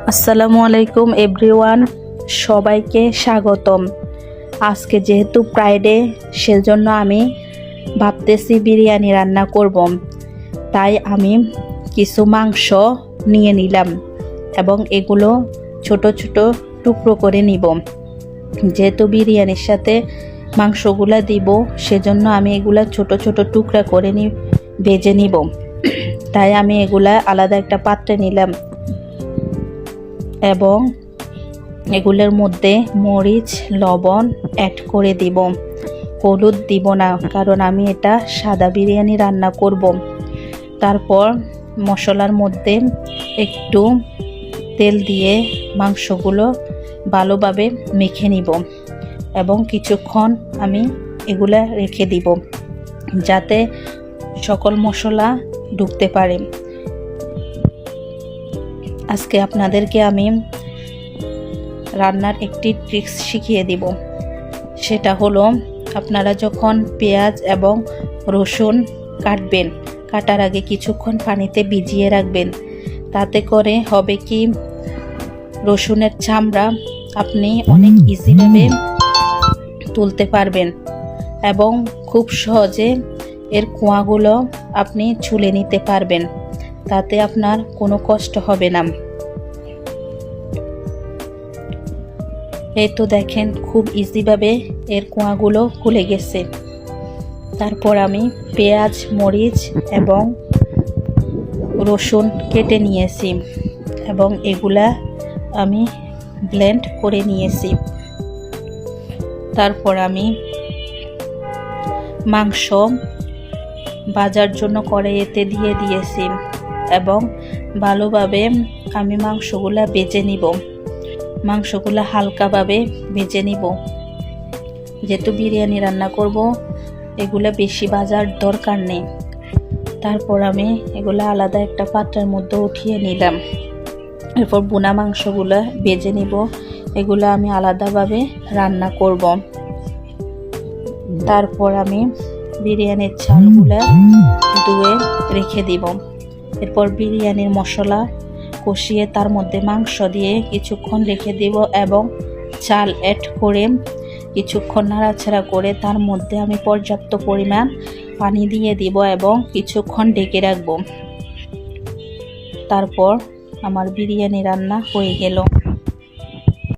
আসসালামু আলাইকুম এভরিওয়ান, সবাইকে স্বাগতম। আজকে যেহেতু ফ্রাইডে, সেজন্য আমি ভাবতেছি বিরিয়ানি রান্না করব। তাই আমি কিছু মাংস নিয়ে নিলাম এবং এগুলো ছোট ছোট টুকরো করে নিব। যেহেতু বিরিয়ানির সাথে মাংসগুলা দিব, সেজন্য আমি এগুলা ছোট ছোট টুকরা করে ভেজে নিব। তাই আমি এগুলা আলাদা একটা পাত্রে নিলাম এবং এগুলোর মধ্যে মরিচ, লবণ অ্যাড করে দিব। হলুদ দিব না, কারণ আমি এটা সাদা বিরিয়ানি রান্না করব। তারপর মশলার মধ্যে একটু তেল দিয়ে মাংসগুলো ভালোভাবে মেখে নিব এবং কিছুক্ষণ আমি এগুলা রেখে দিব যাতে সকল মশলা ঢুকতে পারে। আজকে আপনাদেরকে আমি রান্নার একটি ট্রিক্স শিখিয়ে দিব। সেটা হলো, আপনারা যখন পেঁয়াজ এবং রসুন কাটবেন, কাটার আগে কিছুক্ষণ পানিতে ভিজিয়ে রাখবেন। তাতে করে হবে কি, রসুনের চামড়া আপনি অনেক ইজিভাবে তুলতে পারবেন এবং খুব সহজে এর কোয়াগুলো আপনি ছুলে নিতে পারবেন। তাতে আপনার কোনো কষ্ট হবে না। এই তো দেখেন, খুব ইজিভাবে এর কোয়াগুলো খুলে গেছে। তারপর আমি পেঁয়াজ, মরিচ এবং রসুন কেটে নিয়েছি এবং এগুলা আমি ব্লেন্ড করে নিয়েছি। তারপর আমি মাংস ভাজার জন্য কড়াইতে দিয়ে দিয়েছি এবং ভালোভাবে আমি মাংসগুলা ভেজে নিব। মাংসগুলা হালকাভাবে ভেজে নিব। যেহেতু বিরিয়ানি রান্না করব, এগুলা বেশি ভাজার দরকার নেই। তারপর আমি এগুলা আলাদা একটা পাত্রের মধ্যে উঠিয়ে নিলাম। এরপর বোনা মাংসগুলা ভেজে নিব। এগুলা আমি আলাদাভাবে রান্না করব। তারপর আমি বিরিয়ানির চালগুলা ধুয়ে রেখে দিব। এরপর বিরিয়ানির মশলা কষিয়ে তার মধ্যে মাংস দিয়ে কিছুক্ষণ রেখে দিব এবং চাল অ্যাড করে কিছুক্ষণ নাড়াচাড়া করে তার মধ্যে আমি পর্যাপ্ত পরিমাণ পানি দিয়ে দিব এবং কিছুক্ষণ ঢেকে রাখব। তারপর আমার বিরিয়ানি রান্না হয়ে গেল।